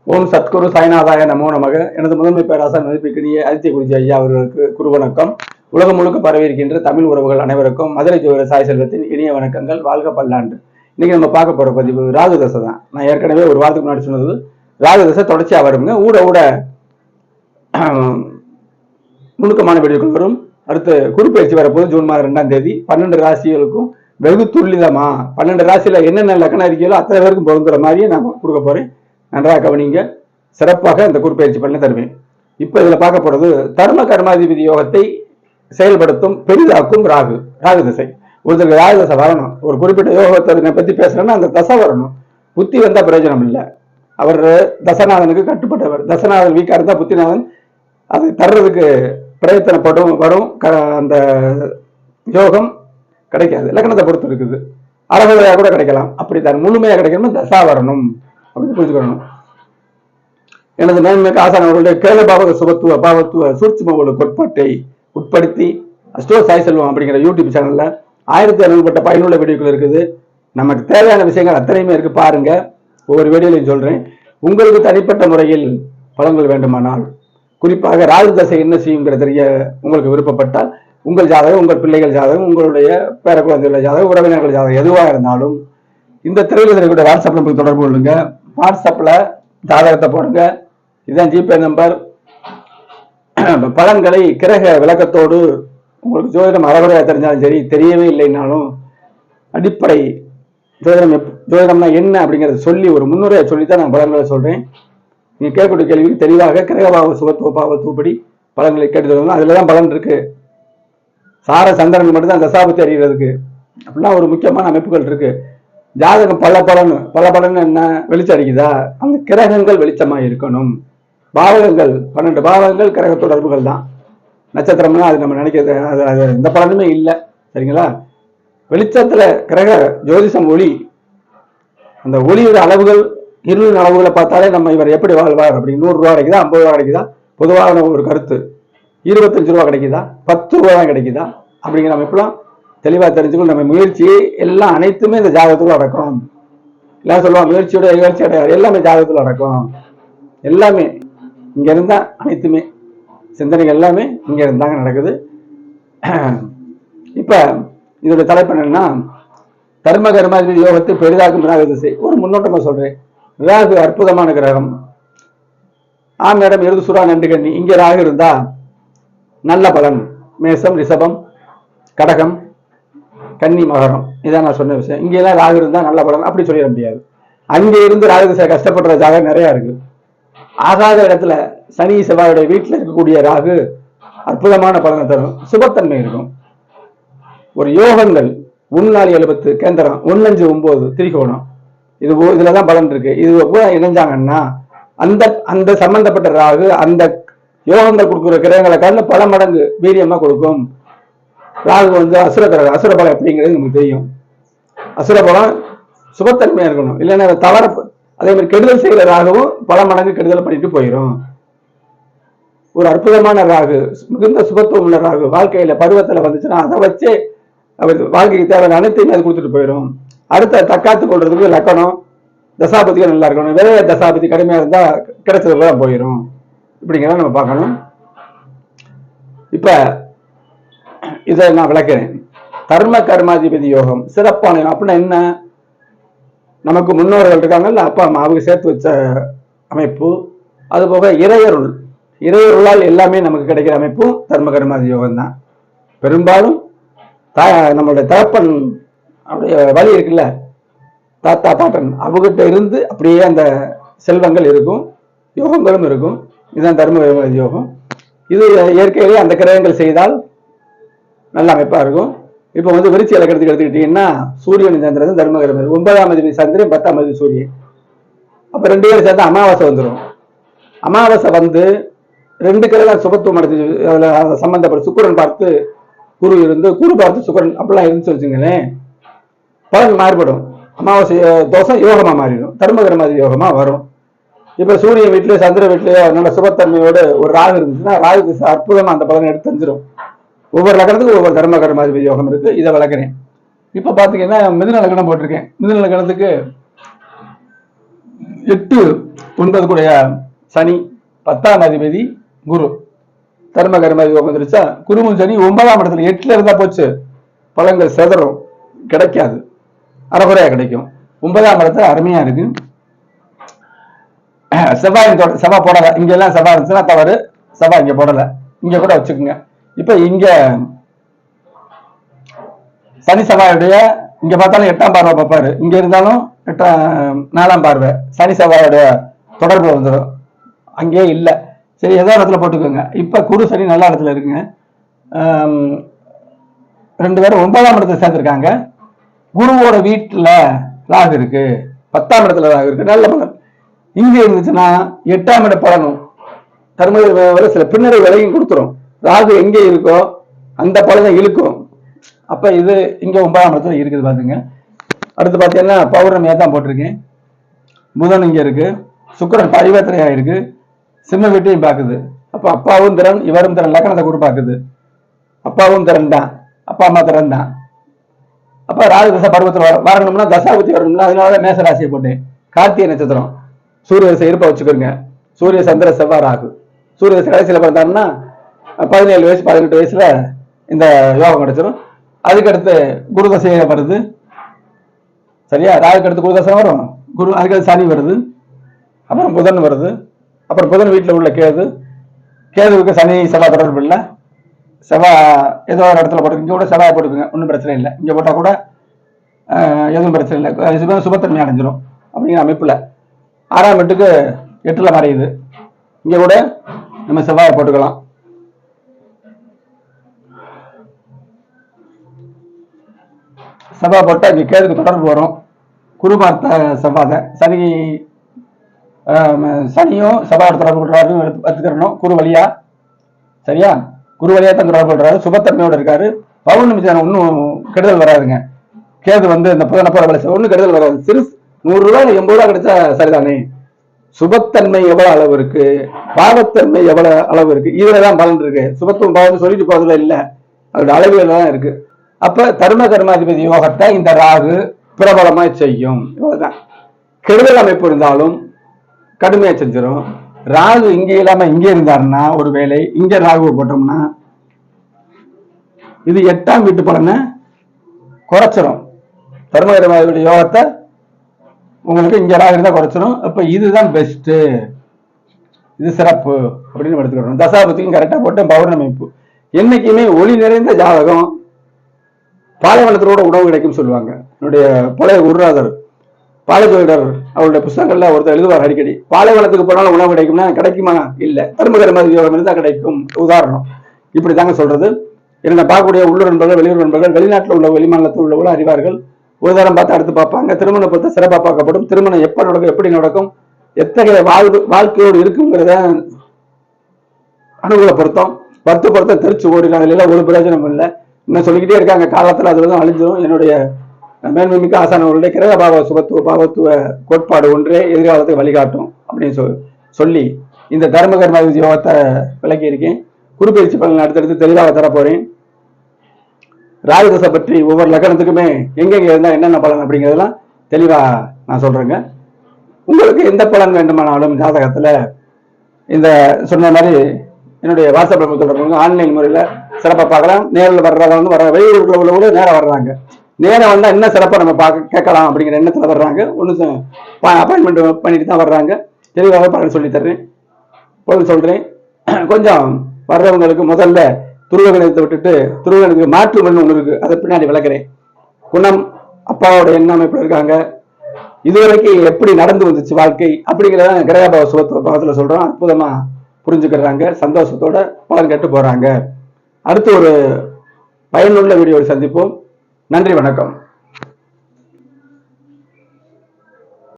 ஓம் சத்குரு சாய்நாதாய நமோ நமக. எனது முதன்மை பேராசர் மதிப்பிற்கினிய ஆதித்ய குருஜி ஐயா அவர்களுக்கு குருவணக்கம். உலகம் முழுக்க பரவி இருக்கின்ற தமிழ் உறவுகள் அனைவருக்கும் மதுரை ஜோதிட சாய் செல்வத்தின் இனிய வணக்கங்கள். வாழ்க பல்லாண்டு. இன்னைக்கு நம்ம பார்க்க போற பதிவு ராகு தசை தான். நான் ஏற்கனவே ஒரு வாரத்துக்கு முன்னாடி சொன்னது ராகு தசை தொடர்ச்சியா வருங்க. ஊட நுணுக்கமான வீடியோக்கள் வரும். அடுத்து குருப்பெயர்ச்சி வரப்போது ஜூன் மாதம் 2ஆம் தேதி 12 ராசிகளுக்கும் வெகு துல்லிதமா 12 ராசியில என்னென்ன லக்கணம் இருக்கையோ அத்தனை பேருக்கும் பொருந்துற மாதிரியே நான் கொடுக்க போறேன். நன்றாக கவனிங்க. சிறப்பாக இந்த குருப்பெயர்ச்சி பண்ணி தருவேன். இப்ப இதுல பார்க்க போறது தர்ம கர்மாதிபதி யோகத்தை செயல்படுத்தும் பெரிதாக்கும் ராகு திசை. ஒருத்தருக்கு ராகு தசை வரணும். ஒரு குறிப்பிட்ட யோகத்தை பத்தி பேசுறேன்னா அந்த தசை வரணும். புத்தி வந்தா பிரயோஜனம் இல்லை. அவர் தசநாதனுக்கு கட்டுப்பட்டவர். தசநாதன் வீக்கா இருந்தா புத்திநாதன் அதை தர்றதுக்கு பிரயத்தனப்படும் வரும். அந்த யோகம் கிடைக்காது. லக்னத்தை பொறுத்து இருக்குது. அறகுறையா கூட கிடைக்கலாம். அப்படித்தான் முழுமையா கிடைக்கணும். தசா வரணும் அப்படின்னு புரிஞ்சுக்கணும். எனது மேன்மைக்கு ஆசான அவர்களுடைய கேளபாவக சுபத்துவ பாவத்துவ சூட்சும கோட்பாட்டை உட்படுத்தி அஸ்டோ சாய் செல்வம் அப்படிங்கிற யூடியூப் சேனல்ல 1600 பயனுள்ள வீடியோக்கள் இருக்குது. நமக்கு தேவையான விஷயங்கள் அத்தனையுமே இருக்கு. பாருங்க. ஒவ்வொரு வீடியோலையும் சொல்றேன். உங்களுக்கு தனிப்பட்ட முறையில் பலன்கள் வேண்டுமானால், குறிப்பாக ராகு தசை என்ன செய்யுங்கிற தெரிய உங்களுக்கு விருப்பப்பட்டால், உங்கள் ஜாதகம், உங்கள் பிள்ளைகள் ஜாதகம், உங்களுடைய பேர குழந்தைகள் ஜாதகம், உறவினர்கள் ஜாதகம் எதுவாக இருந்தாலும் இந்த திரையில் இருக்கக்கூடிய வாட்ஸ்அப் நம்பருக்கு தொடர்பு கொள்ளுங்க. வாட்ஸ்அப்ல ஜாதகத்தை போடுங்க. இதுதான் ஜிபே நம்பர். பலன்களை கிரக விளக்கத்தோடு உங்களுக்கு ஜோதிடம் அறகுறையா தெரிஞ்சாலும் சரி, தெரியவே இல்லைனாலும் அடிப்படை ஜோதிடம்னா என்ன அப்படிங்கறத சொல்லி ஒரு முன்னுரையை சொல்லித்தான் நான் பலன்களை சொல்றேன். நீங்க கேட்கக்கூடிய கேள்விக்கு தெளிவாக கிரகபாவ சுபத்துவ பாவத்துவப்படி பலன்களை கேட்டு அதுலதான் பலன் இருக்கு. சார சந்திரன் மட்டும்தான் தசாபத்தி அறிகிறதுக்கு அப்படிலாம் ஒரு முக்கியமான அமைப்புகள் இருக்கு. ஜாதகம் பல பலன் என்ன வெளிச்சம் அடிக்குதா? அந்த கிரகங்கள் வெளிச்சமா இருக்கணும். பாவகங்கள் 12 பாவகங்கள் கிரக தொடர்புகள் தான். நட்சத்திரம்னா அது நம்ம நினைக்கிறது அது எந்த பலனுமே இல்லை. சரிங்களா? வெளிச்சத்துல கிரக ஜோதிஷம் ஒளி, அந்த ஒளியோட அளவுகள் இருளின் அளவுகளை பார்த்தாலே நம்ம இவர் எப்படி வாழ்வார் அப்படி 100 ரூபா கிடைக்குதா, 50 ரூபா கிடைக்குதா, பொதுவான ஒரு கருத்து. 25 ரூபா கிடைக்குதா, 10 ரூபா தான் கிடைக்குதா அப்படிங்கிற அமைப்புலாம் தெளிவா தெரிஞ்சுக்கணும். நம்ம முயற்சி எல்லாம் அனைத்துமே இந்த ஜாதகத்துல அடக்கும். எல்லாம் சொல்லுவாங்க முயற்சியோட நிகழ்ச்சி அடையாது. எல்லாமே ஜாதகத்துல அடக்கும். எல்லாமே இங்க இருந்தா அனைத்துமே சிந்தனைகள் எல்லாமே இங்க இருந்தாங்க நடக்குது. இப்ப இதோட தலைப்பு என்னன்னா தர்ம கர்மாதிபதி யோகத்தை பெரிதாக்கும் ராகு திசை. ஒரு முன்னோட்டமா சொல்றேன். ராகு அற்புதமான கிரகம். ஆம் இடம் எருது சுறா நண்டு கண்ணி. இங்க ராகு இருந்தா நல்ல பலன். மேசம், ரிஷபம், கடகம், கன்னி, மகரம். இதான் நான் சொன்ன விஷயம். இங்க எல்லாம் ராகு இருந்தா நல்ல பலன் அப்படி சொல்லிட முடியாது. அங்கே இருந்து ராகு திசை கஷ்டப்படுற ஜாதகம் நிறைய இருக்கு. ஆகாத இடத்துல சனி செவ்வாயுடைய வீட்டுல இருக்கக்கூடிய ராகு அற்புதமான பலனை தரும். சுபத்தன்மை இருக்கும். ஒரு யோகங்கள் 1-4-7 கேந்திரம் 1-5-9 திரிகோணம் இதுலதான் பலன் இருக்கு. இது இணைஞ்சாங்கன்னா அந்த அந்த சம்பந்தப்பட்ட ராகு அந்த யோகங்கள் கொடுக்குற கிரகங்களை காட்டில பல மடங்கு வீரியமா கொடுக்கும். ராகு அசுர கிரகம். அசுர பலம் எப்படிங்கிறது நமக்கு தெரியும். அசுர பலம் சுபத்தன்மையா இருக்கணும். இல்லைன்னா தவற அதே மாதிரி கெடுதல் செய்கிற ராகவும் பல மடங்கு கெடுதல் பண்ணிட்டு போயிடும். ஒரு அற்புதமான ராகு, மிகுந்த சுபத்துவம் உள்ள ராகு வாழ்க்கையில பருவத்துல வந்துச்சுன்னா அதை வச்சே அவர் வாழ்க்கைக்கு தேவையான அனைத்தையும் அது கொடுத்துட்டு போயிடும். அடுத்த தக்காத்து கொள்றதுக்கு லக்கணம் தசாபதிகள் நல்லா இருக்கணும். விரைய தசாபதி கடுமையா இருந்தா கிடைச்சது போல போயிடும். இப்படிங்கிறத நம்ம பார்க்கணும். இப்ப இதை நான் விளக்கிறேன். தர்ம கர்மாதிபதி யோகம் சிறப்பான அப்படின்னா என்ன? நமக்கு முன்னோர்கள் இருக்காங்கல்ல, அப்பா அம்மா அவங்க சேர்த்து வச்ச அமைப்பு. அது போக இறையருளால் எல்லாமே நமக்கு கிடைக்கிற அமைப்பும் தர்ம கர்மாதி யோகம் தான். பெரும்பாலும் நம்மளுடைய தகப்பன் அப்படியே வழி இருக்குல்ல, தாத்தா பாட்டன் அவகிட்ட இருந்து அப்படியே அந்த செல்வங்கள் இருக்கும், யோகங்களும் இருக்கும். இதுதான் தர்ம கர்மாதி யோகம். இது இயற்கையிலேயே அந்த கிரகங்கள் செய்தால் நல்ல அமைப்பா இருக்கும். இப்ப விருச்சி இலக்கணத்துக்கு எடுத்துக்கிட்டீங்கன்னா சூரியன் சந்திரன் தர்ம கர்மாதி. 9ஆம் அதிபதி சந்திரன், 10ஆம் அதிபதி சூரியன். அப்ப 2 பேரும் சேர்ந்து அமாவாசை வந்துடும். அமாவாசை 2 கிரகம் சுபத்துவம் அடைஞ்சு அதுல சம்பந்தப்பட்ட சுக்கிரன் பார்த்து குரு இருந்து, குரு பார்த்து சுக்கிரன் அப்படிலாம் இருந்துச்சு வச்சுங்களேன், பலன் மாறுபடும். அமாவாசை தோஷம் யோகமா மாறிடும். தர்ம கர்மாதி யோகமா வரும். இப்ப சூரியன் வீட்லயோ சந்திர வீட்லயோ நல்ல சுபத்தன்மையோட ஒரு ராகு இருந்துச்சுன்னா ராகு அற்புதமா அந்த பலனை எடுத்து தெரிஞ்சிடும். ஒவ்வொரு லக்கணத்துக்கும் ஒவ்வொரு தர்ம கர்மாதிபதி யோகம் இருக்கு. இதை விளக்குறேன். இப்ப பாத்தீங்கன்னா மிதுன லக்கணம் போட்டிருக்கேன். மிதுன லக்கணத்துக்கு 8 9 கூடிய சனி, 10ஆம் அதிபதி குரு. தர்ம கர்ம யோகம் வந்துருச்சா? குருவும் சனி 9ஆம் இடத்துல 8ல இருந்தா போச்சு, பலன்கள் செதறும், கிடைக்காது, அறகுறையா கிடைக்கும். 9ஆம் இடத்துல அருமையா இருக்கு. செவ்வாய் போடல, இங்க எல்லாம் செவ்வாய் இருந்துச்சுன்னா தவறு, செவ்வாய் இங்க போடல, இங்க கூட வச்சுக்கோங்க. இப்ப இங்க சனி செவ்வாயுடைய இங்க பார்த்தாலும் 8ஆம் பார்வை பார்ப்பாரு, இங்க இருந்தாலும் 4ஆம் பார்வை சனி செவ்வாயுடைய தொடர்பு வந்துடும். அங்கேயே இல்லை, சரி ஏதோ இடத்துல போட்டுக்கோங்க. இப்ப குரு சனி நல்ல இடத்துல இருக்குங்க. 2 பேரும் 9ஆம் இடத்துல சேர்ந்திருக்காங்க. குருவோட வீட்டுல ராகு இருக்கு, 10ஆம் இடத்துல ராகு இருக்கு, நல்ல பலன். இங்க இருந்துச்சுன்னா 8ஆம் இட பலனும் தர்ம சில பின்னரை விலையும் கொடுத்துரும். ராகு எங்க இருக்கோ அந்த பலனை இழுக்கும். அப்ப இது இங்க 9ஆம் இடத்துல இருக்குது பாத்துங்க. அடுத்து பாத்தீங்கன்னா பௌர்ணமியா தான் போட்டிருக்கேன். புதன் இங்க இருக்கு, சுக்கிரன் பரிவர்த்தனையா இருக்கு, சிம்ம வீட்டையும் பாக்குது. அப்ப அப்பாவும் திறன், இவரும் திறன், லக்கணத்தை கூட பாக்குது. அப்பாவும் திறன் தான், அப்பா அம்மா திறன் தான். அப்ப ராகு தசை பருவத்தில் வரணும்னா தசாபுத்தி வரணும்னா, அதனாலதான் மேச ராசியை போட்டேன். கார்த்திகை நட்சத்திரம், சூரிய தசை இருப்ப வச்சுக்கோங்க. சூரிய சந்திர செவ்வாய் ராகு. சூரிய தசை கடைசியில பிறந்தாருன்னா 17 வயசு 18 வயசுல இந்த யோகம் கிடைச்சிடும். அதுக்கடுத்து குரு தசையை வருது, சரியா? ராகுக்கு அடுத்து குரு தசை வரும், குரு அதுக்கடுத்து சனி வருது, அப்புறம் புதன் வருது, அப்புறம் புதன் வீட்டில் உள்ள கேது. கேதுவுக்கு சனி செவ்வாய் தொடர்பு இல்லை. செவ்வாய் ஏதோ ஒரு இடத்துல போட்டு இங்க கூட செவ்வாய் போட்டுக்குங்க, ஒன்றும் பிரச்சனை இல்லை. இங்க போட்டா கூட எதுவும் பிரச்சனை இல்லை, சுபத்தன்மை அடைஞ்சிடும். அப்படிங்கிற அமைப்புல 6ஆம் வீட்டுக்கு 8ல மறையுது. இங்க கூட நம்ம செவ்வாயை போட்டுக்கலாம். செவ்வாய் போட்டா இங்க கேதுக்கு தொடர்பு வரும். குரு பார்த்த செவ்வாய் சனி, சனியும் செவ்வாய் தொடர்பு கொள்றாரு எடுத்துக்கிறணும், குரு வழியா. சரியா? குரு வழியா தான் தொடர்பு கொள்றாரு, சுபத்தன்மையோட இருக்காரு. பௌர்ணமி ஒன்னும் கெடுதல் வராதுங்க. கேது இந்த புதனப்போற ஒன்னும் கெடுதல் வராது. சிறு 100 ரூபாய் 80 ரூபாய் கிடைச்சா சரிதானே. சுபத்தன்மை எவ்வளவு அளவு இருக்கு, பாவத்தன்மை எவ்வளவு அளவு இருக்கு, இதுலதான் பலன் இருக்கு. சுபத்துவம் பாவம் சொல்லிட்டு போறதுல இல்ல, அதோட அளவுல தான் இருக்கு. அப்ப தர்ம கர்மாதிபதி யோகத்தை இந்த ராகு பிரபலமா செய்யும். இவ்வளவுதான். கெடுதல் அமைப்பு இருந்தாலும் கடுமையா செஞ்சிடும். ராகு இங்க இல்லாம இங்க இருந்தாருன்னா, ஒருவேளை இங்க ராகுவை போட்டோம்னா இது 8ஆம் வீட்டு பலனை குறைச்சிடும். தர்ம கர்மாதிபதி யோகத்தை உங்களுக்கு இங்க ராகு இருந்தா குறைச்சிடும். அப்ப இதுதான் பெஸ்ட், இது சிறப்பு அப்படின்னு எடுத்துக்கணும். தசாபதிக்கும் கரெக்டா போட்டு பௌர்ணமி அமைப்பு. என்னைக்குமே ஒளி நிறைந்த ஜாதகம் பாலைவனத்தோட உணவு கிடைக்கும் சொல்லுவாங்க. என்னுடைய பழைய குருநாதர் பாலஜோடர் அவருடைய புத்தகங்கள்ல ஒருத்தர் எழுதுவார் அடிக்கடி, பாலைவனத்துக்கு போனாலும் உணவு கிடைக்கும்னா கிடைக்குமா? இல்ல, தர்ம கர்மாதிபதி யோகம் இருந்தா கிடைக்கும். உதாரணம் இப்படி தாங்க சொல்றது. என்ன பார்க்கக்கூடிய உள்ளூர் நண்பர்கள், வெளியூர் நண்பர்கள், வெளிநாட்டில் உள்ள வெளிமாநிலத்தில் உள்ளவர்களும் அறிவார்கள். ஒரு தரம் பார்த்து அடுத்து பார்ப்பாங்க. திருமணம் பார்த்து சிறப்பாக பார்க்கப்படும். திருமணம் எப்ப நடக்கும், எப்படி நடக்கும், எத்தகைய வாழ்க்கையோடு இருக்குங்கிறத அனுகூல பொருத்தம், 10 பொருத்தம் தெரிச்சு ஓடினாங்க. இல்லைன்னா ஒரு பிரயோஜனம் இல்லை. இன்னும் சொல்லிக்கிட்டே இருக்காங்க. காலத்துல அது வந்து அழிஞ்சிடும். என்னுடைய மேன்மைமிக்க ஆசானவர்களுடைய கிரக பாவ சுபத்துவ பாவத்துவ கோட்பாடு ஒன்றே எதிர்காலத்தை வழிகாட்டும் அப்படின்னு சொல்லி இந்த தர்ம கர்மாதிபதி யோகத்தை விளக்கி இருக்கேன். குருப்பெயர்ச்சி பலன் அடுத்தடுத்து தெளிவாக தரப்போறேன். ராகுதசை பற்றி ஒவ்வொரு லக்னத்துக்குமே எங்கெங்க இருந்தா என்னென்ன பலன் அப்படிங்கிறதெல்லாம் தெளிவா நான் சொல்றேங்க. உங்களுக்கு எந்த பலன் வேண்டுமானாலும் ஜாதகத்துல இந்த சொன்ன மாதிரி என்னுடைய வாட்ஸ்அப் தொடர்பு ஆன்லைன் முறையில சிறப்பாக பார்க்கலாம். நேரில் வர்றவங்க வர வெளியூருக்குள்ள உள்ளவங்க நேரம் வர்றாங்க. நேரம் வந்தா என்ன சிறப்பா நம்ம கேட்கலாம் அப்படிங்கிற எண்ணத்துல வர்றாங்க. ஒன்று அப்பாயின்மெண்ட் பண்ணிட்டு தான் வர்றாங்க. தெளிவாக பலன் சொல்லி தர்றேன், பொருள் சொல்றேன். கொஞ்சம் வர்றவங்களுக்கு முதல்ல துருவகணத்தை விட்டுட்டு துருவகணத்துக்கு மாற்று மண் ஒன்று இருக்கு, அதை பின்னாடி விளக்குறேன். குணம், அப்பாவோட எண்ணம் எப்படி இருக்காங்க, இதுவரைக்கும் எப்படி நடந்து வந்துச்சு வாழ்க்கை அப்படிங்கிறத கிரகபாவ சுபத்துவத்துல சொல்றோம். அற்புதமா புரிஞ்சுக்கிறாங்க, சந்தோஷத்தோட பலன் கேட்டு போறாங்க. அடுத்து ஒரு பயனுள்ள வீடியோவை சந்திப்போம். நன்றி, வணக்கம்.